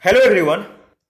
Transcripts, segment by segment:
Hello everyone.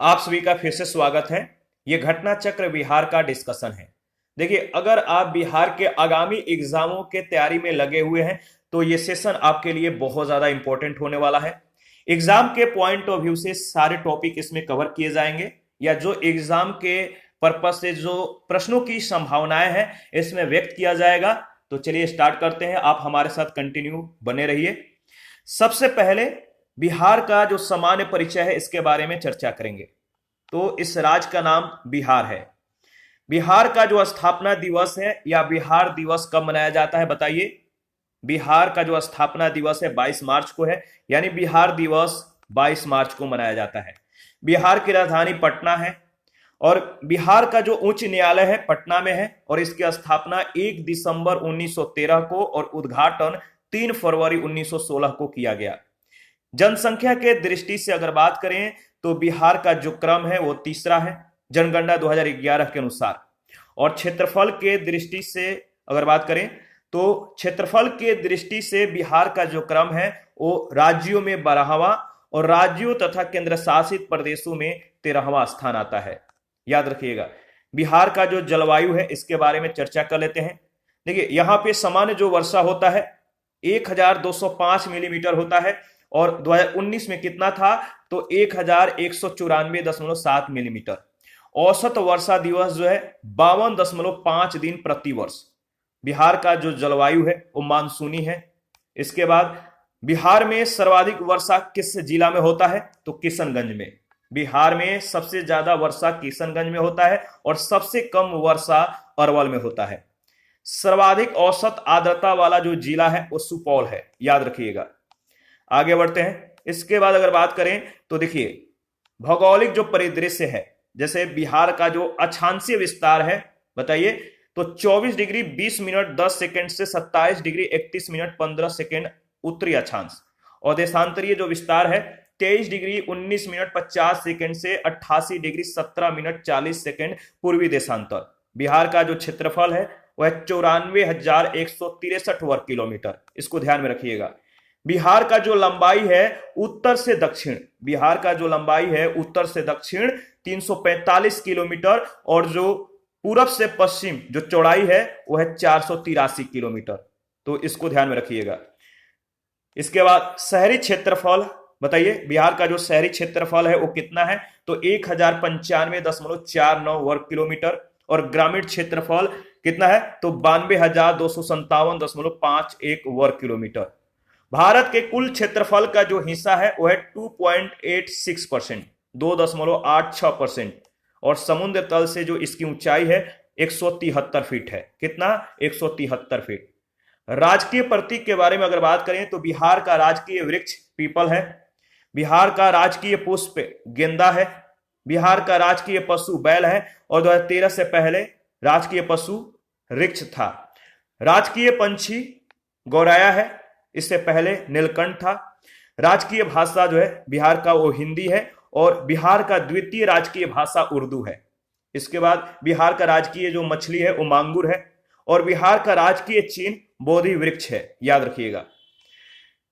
आप सभी का फिर से स्वागत है। ये घटना चक्र बिहार का डिस्कशन है। देखिए, अगर आप बिहार के आगामी एग्जामों के तैयारी में लगे हुए हैं तो ये सेशन आपके लिए बहुत ज्यादा इंपॉर्टेंट होने वाला है। एग्जाम के पॉइंट ऑफ व्यू से सारे टॉपिक इसमें कवर किए जाएंगे, या जो एग्जाम के पर्पज से जो प्रश्नों की संभावनाएं हैं इसमें व्यक्त किया जाएगा। तो चलिए स्टार्ट करते हैं, आप हमारे साथ कंटिन्यू बने रहिए। सबसे पहले बिहार का जो सामान्य परिचय है इसके बारे में चर्चा करेंगे। तो इस राज्य का नाम बिहार है। बिहार का जो स्थापना दिवस है या बिहार दिवस कब मनाया जाता है बताइए। बिहार का जो स्थापना दिवस है 22 मार्च को है, यानी बिहार दिवस 22 मार्च को मनाया जाता है। बिहार की राजधानी पटना है और बिहार का जो उच्च न्यायालय है पटना में है, और इसकी स्थापना 1 दिसंबर 1913 को और उद्घाटन 3 फरवरी 1916 को किया गया। जनसंख्या के दृष्टि से अगर बात करें तो बिहार का जो क्रम है वो तीसरा है जनगणना 2011 के अनुसार। और क्षेत्रफल के दृष्टि से अगर बात करें तो क्षेत्रफल के दृष्टि से बिहार का जो क्रम है वो राज्यों में 12वां और राज्यों तथा केंद्र शासित प्रदेशों में 13वां स्थान आता है। याद रखिएगा। बिहार का जो जलवायु है इसके बारे में चर्चा कर लेते हैं। देखिए, यहाँ पे सामान्य जो वर्षा होता है 1205 मिलीमीटर होता है, और 2019 में कितना था तो 1194.7 मिलीमीटर। औसत वर्षा दिवस जो है 52.5 दिन प्रति वर्ष। बिहार का जो जलवायु है वो मानसूनी है। इसके बाद बिहार में सर्वाधिक वर्षा किस जिला में होता है तो किशनगंज में। बिहार में सबसे ज्यादा वर्षा किशनगंज में होता है और सबसे कम वर्षा अरवल में होता है। सर्वाधिक औसत आर्द्रता वाला जो जिला है वो सुपौल है। याद रखिएगा। आगे बढ़ते हैं। इसके बाद अगर बात करें तो देखिए, भौगोलिक जो परिदृश्य है, जैसे बिहार का जो अक्षांशीय विस्तार है बताइए तो 24 डिग्री 20 मिनट 10 सेकंड से 27 डिग्री 31 मिनट 15 सेकंड उत्तरी अक्षांश, और देशांतरीय जो विस्तार है 23 डिग्री 19 मिनट 50 सेकंड से 88 डिग्री 17 मिनट 40 सेकंड पूर्वी देशांतर। बिहार का जो क्षेत्रफल है वह 94,163 वर्ग किलोमीटर। इसको ध्यान में रखिएगा। बिहार का जो लंबाई है उत्तर से दक्षिण, बिहार का जो लंबाई है उत्तर से दक्षिण 345 किलोमीटर, और जो पूरब से पश्चिम जो चौड़ाई है वह है 483 किलोमीटर। तो इसको ध्यान में रखिएगा। इसके बाद शहरी क्षेत्रफल बताइए। बिहार का जो शहरी क्षेत्रफल है वो कितना है तो 1095.49 वर्ग किलोमीटर, और ग्रामीण क्षेत्रफल कितना है तो 92,257.51 वर्ग किलोमीटर। भारत के कुल क्षेत्रफल का जो हिस्सा है वो है 2.86%, 2.86%, और समुद्र तल से जो इसकी ऊंचाई है 173 फीट है। कितना 173 फीट। राजकीय प्रतीक के बारे में अगर बात करें तो बिहार का राजकीय वृक्ष पीपल है। बिहार का राजकीय पुष्प गेंदा है। बिहार का राजकीय पशु बैल है, और 2013 से पहले राजकीय पशु वृक्ष था। राजकीय पंछी गौराया है, इससे पहले नीलकंठ था। राजकीय भाषा जो है बिहार का वो हिंदी है, और बिहार का द्वितीय राजकीय भाषा उर्दू है। इसके बाद बिहार का राजकीय जो मछली है वो मांगुर है, और बिहार का राजकीय चिन्ह बोधि वृक्ष है। याद रखिएगा।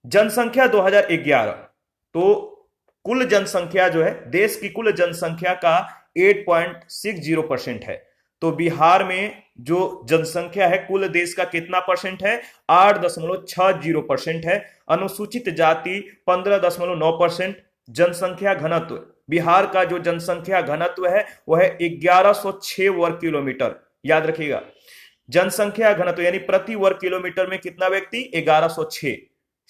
जनसंख्या 2011 तो कुल जनसंख्या जो है देश की कुल जनसंख्या का 8.60% है। तो बिहार में जो जनसंख्या है कुल देश का कितना परसेंट है 8.60% है। अनुसूचित जाति 15.9%। जनसंख्या घनत्व, बिहार का जो जनसंख्या घनत्व है वह है 1106 वर्ग किलोमीटर। याद रखिएगा। जनसंख्या घनत्व यानी प्रति वर्ग किलोमीटर में कितना व्यक्ति 1106।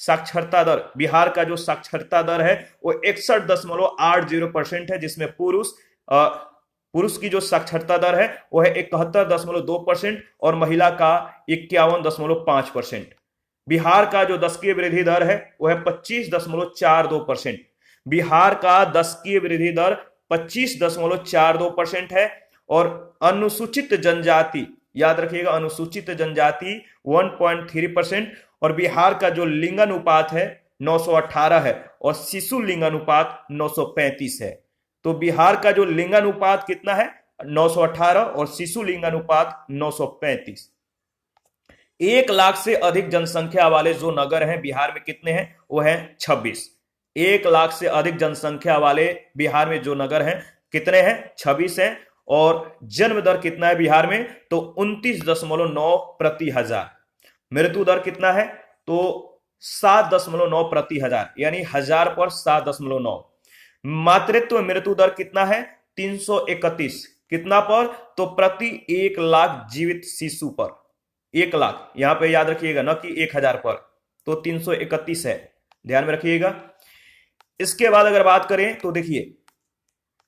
साक्षरता दर, बिहार का जो साक्षरता दर है वो 61.80% है, जिसमें पुरुष की जो साक्षरता दर है वो है 71.2% और महिला का 51.5%। बिहार का जो दशकीय वृद्धि दर है वो है 25.42%। बिहार का दशकीय वृद्धि दर 25.42% है। और अनुसूचित जनजाति, याद रखिएगा, अनुसूचित जनजाति 1.3%, और बिहार का जो लिंगानुपात है 918 है, और शिशु लिंगानुपात 935 है। तो बिहार का जो लिंगानुपात कितना है 918, और शिशु लिंगानुपात 935। 1 लाख से अधिक जनसंख्या वाले जो नगर हैं बिहार में कितने हैं वो हैं 26। 1 लाख से अधिक जनसंख्या वाले बिहार में जो नगर हैं कितने हैं? 26 हैं। और जन्म दर कितना है बिहार में? तो 29.9 प्रति हजार। मृत्यु दर कितना है? तो 7.9 प्रति हजार, यानी हजार पर 7.9। मातृत्व मृत्यु दर कितना है? 331। कितना पर? तो प्रति 1 लाख जीवित शिशु पर। 1 लाख, यहां पे याद रखिएगा ना कि 1000 पर, तो 331 है, ध्यान में रखिएगा। इसके बाद अगर बात करें तो देखिए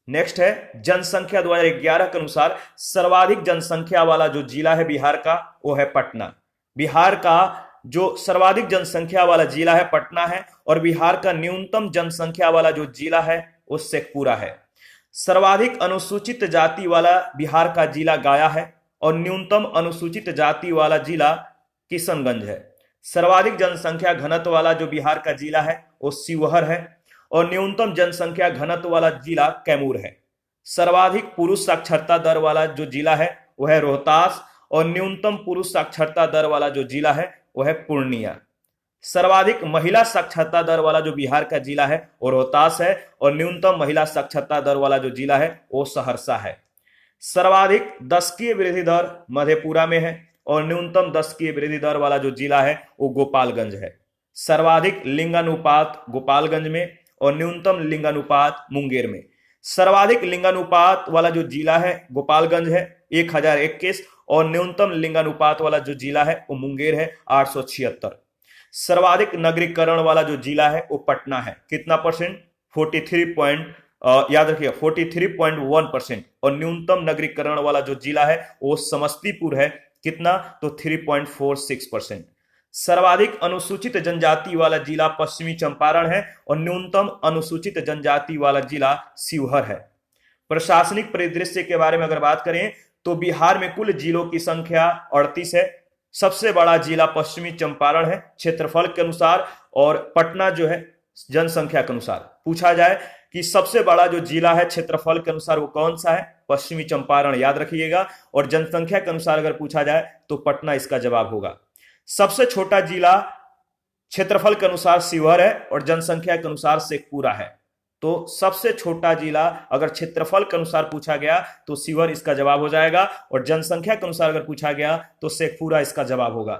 नेक्स्ट है जनसंख्या 2011 के अनुसार सर्वाधिक जनसंख्या वाला जो जिला है बिहार का वो है पटना। बिहार का जो सर्वाधिक जनसंख्या वाला जिला है पटना है, और बिहार का न्यूनतम जनसंख्या वाला जो जिला है वो शेखपुरा है। सर्वाधिक अनुसूचित जाति वाला बिहार का जिला गया है, और न्यूनतम अनुसूचित जाति वाला जिला किशनगंज है। सर्वाधिक जनसंख्या घनत्व वाला जो बिहार का जिला है वो शिवहर है, और न्यूनतम जनसंख्या घनत्व वाला जिला कैमूर है। सर्वाधिक पुरुष साक्षरता दर वाला जो जिला है वह है रोहतास, और न्यूनतम पुरुष साक्षरता दर वाला जो जिला है वह है पूर्णिया। सर्वाधिक महिला साक्षरता दर वाला जो बिहार का जिला है वो रोहतास है, और न्यूनतम महिला साक्षरता दर वाला जो जिला है वो सहरसा है। सर्वाधिक दशकीय वृद्धि दर मधेपुरा में है, और न्यूनतम दशकीय वृद्धि दर वाला जो जिला है वो गोपालगंज है। सर्वाधिक लिंगानुपात गोपालगंज में, और न्यूनतम लिंगानुपात मुंगेर में। सर्वाधिक लिंगानुपात वाला जो जिला है गोपालगंज है 1021, और न्यूनतम लिंगानुपात वाला जो जिला है वो मुंगेर है 876। सर्वाधिक नगरीकरण वाला जो जिला है वो पटना है, कितना परसेंट? 43 याद रखिए 43.1%। और न्यूनतम नगरीकरण वाला जो जिला है वो समस्तीपुर है, कितना? तो 3.46%। सर्वाधिक अनुसूचित जनजाति वाला जिला पश्चिमी चंपारण है, और न्यूनतम अनुसूचित जनजाति वाला जिला शिवहर है। प्रशासनिक परिदृश्य के बारे में अगर बात करें तो बिहार में कुल जिलों की संख्या 38 है। सबसे बड़ा जिला पश्चिमी चंपारण है क्षेत्रफल के अनुसार, और पटना जो है जनसंख्या के अनुसार। पूछा जाए कि सबसे बड़ा जो जिला है क्षेत्रफल के अनुसार वो कौन सा है? पश्चिमी चंपारण, याद रखिएगा। और जनसंख्या के अनुसार अगर पूछा जाए तो पटना इसका जवाब होगा। सबसे छोटा जिला क्षेत्रफल के अनुसार शिवहर है, और जनसंख्या के अनुसार शेखपुरा है। तो सबसे छोटा जिला अगर क्षेत्रफल के अनुसार पूछा गया तो शिवहर इसका जवाब हो जाएगा, और जनसंख्या के अनुसार अगर पूछा गया तो शेखपुरा इसका जवाब होगा।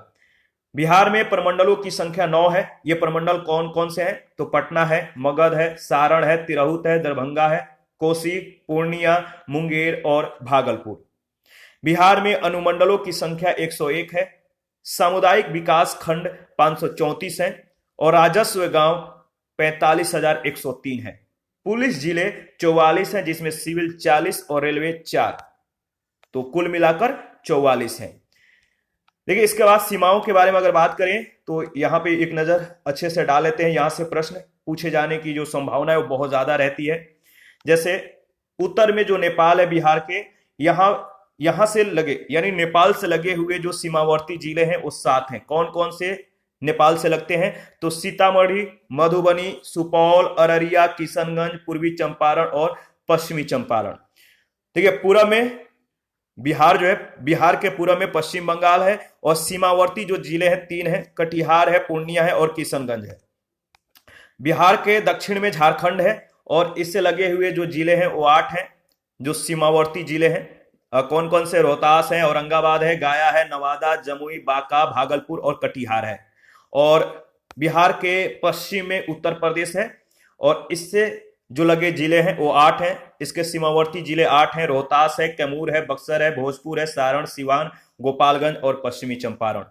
बिहार में प्रमंडलों की संख्या 9 है। ये प्रमंडल कौन कौन से हैं? तो पटना है, मगध है, सारण है, तिरहुत है, दरभंगा है, कोसी, पूर्णिया, मुंगेर और भागलपुर। बिहार में अनुमंडलों की संख्या 101 है। सामुदायिक विकास खंड 534 है, और राजस्व गांव 45,103 है। पुलिस जिले 44 हैं, जिसमें सिविल 40 और रेलवे 4, तो कुल मिलाकर 44 हैं। देखिए इसके बाद सीमाओं के बारे में अगर बात करें तो यहां पे एक नजर अच्छे से डाल लेते हैं। यहां से प्रश्न पूछे जाने की जो संभावना है वो बहुत ज्यादा रहती है। जैसे उत्तर में जो नेपाल है बिहार के, यहां से लगे यानी नेपाल से लगे हुए जो सीमावर्ती जिले हैं वो 7 हैं। कौन कौन से नेपाल से लगते हैं? तो सीतामढ़ी, मधुबनी, सुपौल, अररिया, किशनगंज, पूर्वी चंपारण और पश्चिमी चंपारण। देखिए पूरब में बिहार जो है, बिहार के पूरब में पश्चिम बंगाल है, और सीमावर्ती जो जिले हैं 3 हैं, कटिहार है, पूर्णिया है और किशनगंज है। बिहार के दक्षिण में झारखंड है, और इससे लगे हुए जो जिले हैं वो 8 हैं जो सीमावर्ती जिले हैं। कौन कौन से? रोहतास है, औरंगाबाद है, गया है, नवादा, जमुई, बांका, भागलपुर और कटिहार है। और बिहार के पश्चिम में उत्तर प्रदेश है, और इससे जो लगे जिले हैं वो 8 हैं। इसके सीमावर्ती जिले 8 हैं, रोहतास है, कैमूर है, बक्सर है, भोजपुर है, सारण, सिवान, गोपालगंज और पश्चिमी चंपारण।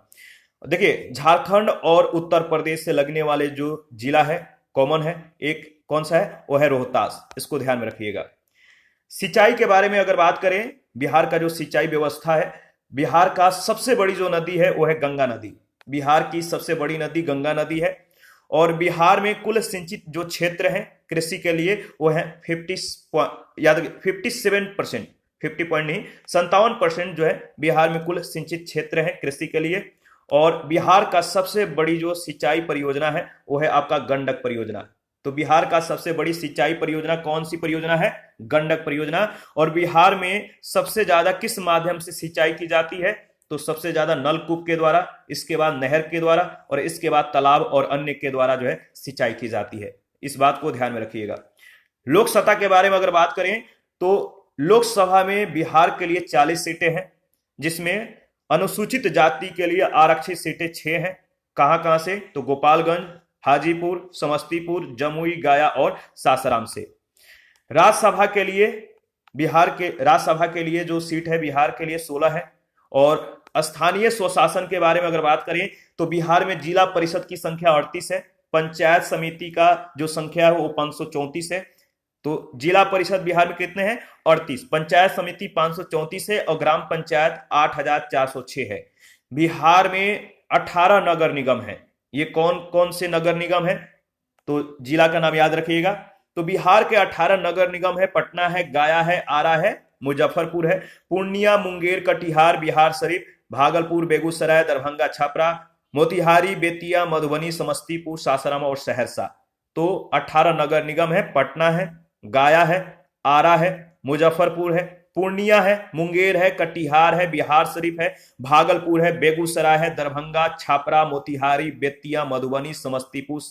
देखिए झारखंड और उत्तर प्रदेश से लगने वाले जो जिला है कॉमन है, एक कौन सा है? वो है रोहतास, इसको ध्यान में रखिएगा। सिंचाई के बारे में अगर बात करें, बिहार का जो सिंचाई व्यवस्था है, बिहार का सबसे बड़ी जो नदी है वो है गंगा नदी। बिहार की सबसे बड़ी नदी गंगा नदी है, और बिहार में कुल सिंचित जो क्षेत्र है कृषि के लिए वो है 57%, 50 पॉइंट नहीं 57% जो है बिहार में कुल सिंचित क्षेत्र है कृषि के लिए। और बिहार का सबसे बड़ी जो सिंचाई परियोजना है वो है आपका गंडक परियोजना। तो बिहार का सबसे बड़ी सिंचाई परियोजना कौन सी परियोजना है? गंडक परियोजना। और बिहार में सबसे ज्यादा किस माध्यम से सिंचाई की जाती है? तो सबसे ज्यादा नलकूप के द्वारा, इसके बाद नहर के द्वारा, और इसके बाद तालाब और अन्य के द्वारा जो है सिंचाई की जाती है। इस बात को ध्यान में रखिएगा। लोकसत्ता के बारे में अगर बात करें तो लोकसभा में बिहार के लिए 40 सीटें हैं, जिसमें अनुसूचित जाति के लिए आरक्षित सीटें 6 हैं। कहां कहां से? तो गोपालगंज, हाजीपुर, समस्तीपुर, जमुई, गया और सासाराम से। राज्यसभा के लिए राज्यसभा के लिए जो सीट है बिहार के लिए 16 है। और स्थानीय स्वशासन के बारे में अगर बात करें तो बिहार में जिला परिषद की संख्या 38 है। पंचायत समिति का जो संख्या है वो 534 है। तो जिला परिषद बिहार में कितने हैं? 38। पंचायत समिति 534 है और ग्राम पंचायत 8406 है। बिहार में 18 नगर निगम है। ये कौन कौन से नगर निगम है? तो जिला का नाम याद रखिएगा। तो बिहार के 18 नगर निगम है। पटना है, गया है, आरा है, मुजफ्फरपुर है, पूर्णिया, मुंगेर, कटिहार, बिहार शरीफ, भागलपुर, बेगूसराय, दरभंगा, छपरा, मोतिहारी, बेतिया, मधुबनी, समस्तीपुर, सासाराम और सहरसा। तो 18 नगर निगम है। पटना है, गया है, आरा है, मुजफ्फरपुर है, पूर्णिया है, मुंगेर है, कटिहार है, बिहार शरीफ है, भागलपुर है, बेगूसराय है, दरभंगा, छपरा, मोतिहारी, बेतिया, मधुबनी, समस्तीपुर,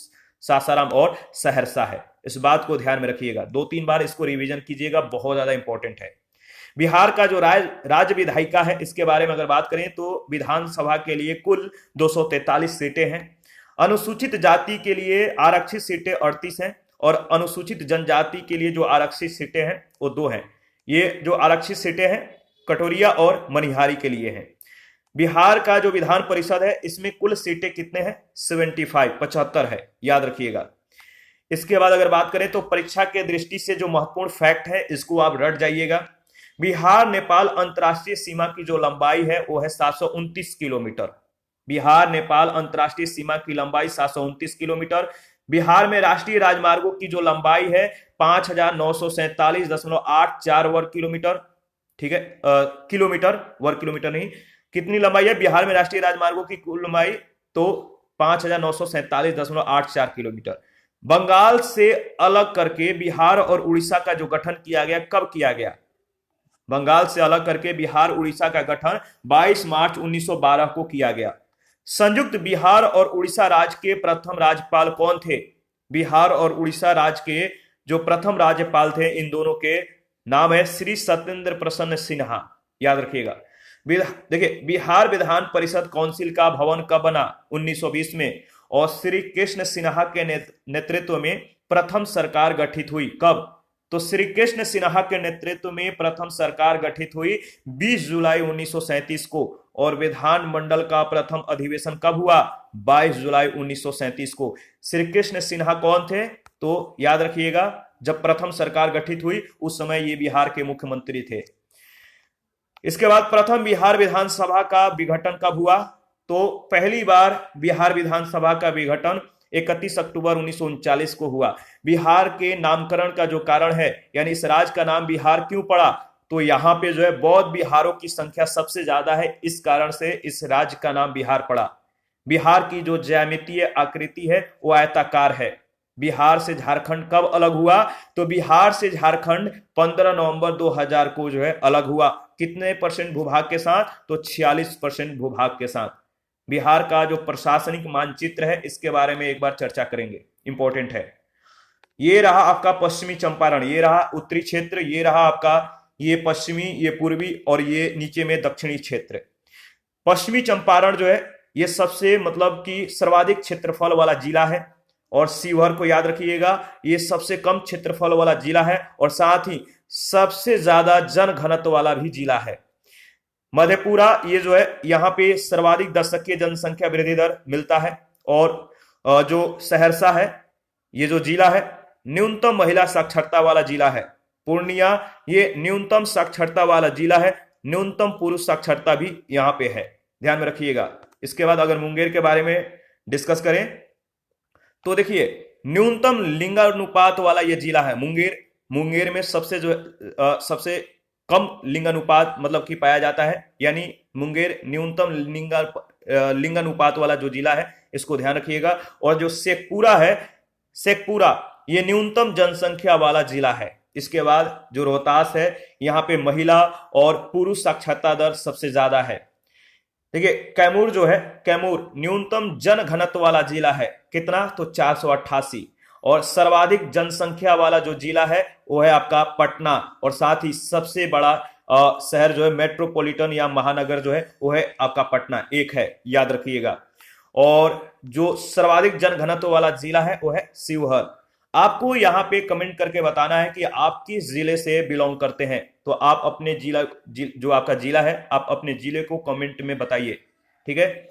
सासाराम और सहरसा है। इस बात को ध्यान में रखिएगा, 2-3 बार इसको रिवीजन कीजिएगा, बहुत ज्यादा इंपॉर्टेंट है। बिहार का जो राज्य विधायिका है इसके बारे में अगर बात करें तो विधानसभा के लिए कुल 243 सीटें हैं। अनुसूचित जाति के लिए आरक्षित सीटें 38 हैं और अनुसूचित जनजाति के लिए जो आरक्षित सीटें हैं वो 2 हैं। ये जो आरक्षित सीटें हैं कटोरिया और मनिहारी के लिए हैं। बिहार का जो विधान परिषद है इसमें कुल सीटें कितने हैं? 75 है, याद रखिएगा। इसके बाद अगर बात करें तो परीक्षा के दृष्टि से जो महत्वपूर्ण फैक्ट है इसको आप रट जाइएगा। बिहार नेपाल अंतर्राष्ट्रीय सीमा की जो लंबाई है वो है 729 किलोमीटर। बिहार नेपाल अंतर्राष्ट्रीय सीमा की लंबाई 729 किलोमीटर। बिहार में राष्ट्रीय राजमार्गों की जो लंबाई है 5947.84 वर्ग किलोमीटर। ठीक है, किलोमीटर, वर्ग किलोमीटर नहीं। कितनी लंबाई है बिहार में राष्ट्रीय राजमार्गों की कुल लंबाई? तो 5947.84 किलोमीटर। बंगाल से अलग करके बिहार और उड़ीसा का जो गठन किया गया, कब किया गया? बंगाल से अलग करके बिहार उड़ीसा का गठन 22 मार्च 1912 को किया गया। संयुक्त बिहार और उड़ीसा राज्य के प्रथम राज्यपाल कौन थे? बिहार और उड़ीसा राज्य के जो प्रथम राज्यपाल थे इन दोनों के नाम है श्री सत्येंद्र प्रसन्न सिन्हा, याद रखिएगा। देखिए, बिहार विधान परिषद काउंसिल का भवन कब बना? 1920 में। और श्री कृष्ण सिन्हा के नेतृत्व में प्रथम सरकार गठित हुई। कब? तो श्री कृष्ण सिन्हा के नेतृत्व में प्रथम सरकार गठित हुई 20 जुलाई 1937 को। और विधानमंडल का प्रथम अधिवेशन कब हुआ? 22 जुलाई 1937 को। श्री कृष्ण सिन्हा कौन थे? तो याद रखिएगा, जब प्रथम सरकार गठित हुई उस समय ये बिहार के मुख्यमंत्री थे। इसके बाद प्रथम बिहार विधानसभा का विघटन कब हुआ? तो पहली बार बिहार विधानसभा का विघटन 31 अक्टूबर 1939 को हुआ। बिहार के नामकरण का जो कारण है, यानी इस राज्य का नाम बिहार क्यों पड़ा? तो यहाँ पे जो है बौद्ध बिहारों की संख्या सबसे ज्यादा है, इस कारण से इस राज्य का नाम बिहार पड़ा। बिहार की जो ज्यामितीय आकृति है वो आयताकार है। बिहार से झारखंड कब अलग हुआ? तो बिहार से झारखंड 15 नवंबर 2000 को जो है अलग हुआ। कितने % भूभाग के साथ? तो 46% भूभाग के साथ। बिहार का जो प्रशासनिक मानचित्र है इसके बारे में एक बार चर्चा करेंगे, इंपॉर्टेंट है। ये रहा आपका पश्चिमी चंपारण, ये रहा उत्तरी क्षेत्र, ये रहा आपका ये पश्चिमी, ये पूर्वी और ये नीचे में दक्षिणी क्षेत्र। पश्चिमी चंपारण जो है ये सबसे मतलब कि सर्वाधिक क्षेत्रफल वाला जिला है। और शिवहर को याद रखिएगा, ये सबसे कम क्षेत्रफल वाला जिला है और साथ ही सबसे ज्यादा जनघनत्व वाला भी जिला है। मधेपुरा ये जो है यहाँ पे सर्वाधिक दशकीय जनसंख्या वृद्धि दर मिलता है। और जो सहरसा है ये जो जिला है न्यूनतम महिला साक्षरता वाला जिला है। पूर्णिया ये न्यूनतम साक्षरता वाला जिला है, न्यूनतम पुरुष साक्षरता भी यहाँ पे है, ध्यान में रखिएगा। इसके बाद अगर मुंगेर के बारे में डिस्कस करें तो देखिए न्यूनतम लिंगानुपात वाला ये जिला है मुंगेर। मुंगेर में सबसे कम लिंगानुपात मतलब कि पाया जाता है, यानी मुंगेर न्यूनतम लिंगानुपात वाला जो जिला है, इसको ध्यान रखिएगा। और जो शेखपुरा है, शेखपुरा ये न्यूनतम जनसंख्या वाला जिला है। इसके बाद जो रोहतास है, यहाँ पे महिला और पुरुष साक्षरता दर सबसे ज्यादा है। देखिए कैमूर जो है, कैमूर न्यूनतम जन घनत्व वाला जिला है, कितना? तो 488। और सर्वाधिक जनसंख्या वाला जो जिला है वो है आपका पटना, और साथ ही सबसे बड़ा शहर जो है मेट्रोपॉलिटन या महानगर जो है वो है आपका पटना, एक है, याद रखिएगा। और जो सर्वाधिक जनघनत्व वाला जिला है वो है शिवहर। आपको यहां पे कमेंट करके बताना है कि आप किस जिले से बिलोंग करते हैं, तो आप अपने जिला जो आपका जिला है आप अपने जिले को कमेंट में बताइए, ठीक है।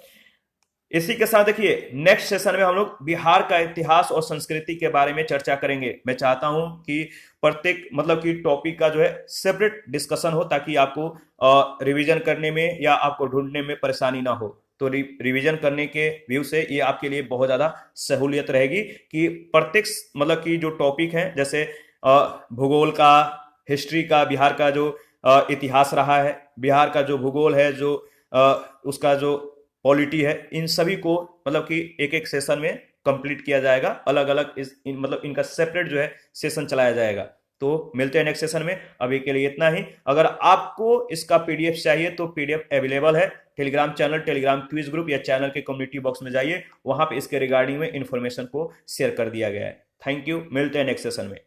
इसी के साथ देखिए नेक्स्ट सेशन में हम लोग बिहार का इतिहास और संस्कृति के बारे में चर्चा करेंगे। मैं चाहता हूं कि प्रत्येक मतलब कि टॉपिक का जो है सेपरेट डिस्कशन हो, ताकि आपको रिवीजन करने में या आपको ढूंढने में परेशानी ना हो। तो रिवीजन करने के व्यू से ये आपके लिए बहुत ज्यादा सहूलियत रहेगी कि प्रत्येक मतलब कि जो टॉपिक है, जैसे भूगोल का, हिस्ट्री का, बिहार का जो इतिहास रहा है, बिहार का जो भूगोल है, जो उसका जो पॉलिटी है, इन सभी को मतलब कि एक एक सेशन में कंप्लीट किया जाएगा, अलग अलग मतलब इनका सेपरेट जो है सेशन चलाया जाएगा। तो मिलते हैं नेक्स्ट सेशन में, अभी के लिए इतना ही। अगर आपको इसका पीडीएफ चाहिए तो पीडीएफ अवेलेबल है Telegram channel, Telegram quiz group या चैनल के कम्युनिटी बॉक्स में जाइए, वहां पे इसके रिगार्डिंग में इंफॉर्मेशन को शेयर कर दिया गया है। थैंक यू, मिलते हैं नेक्स्ट सेशन में।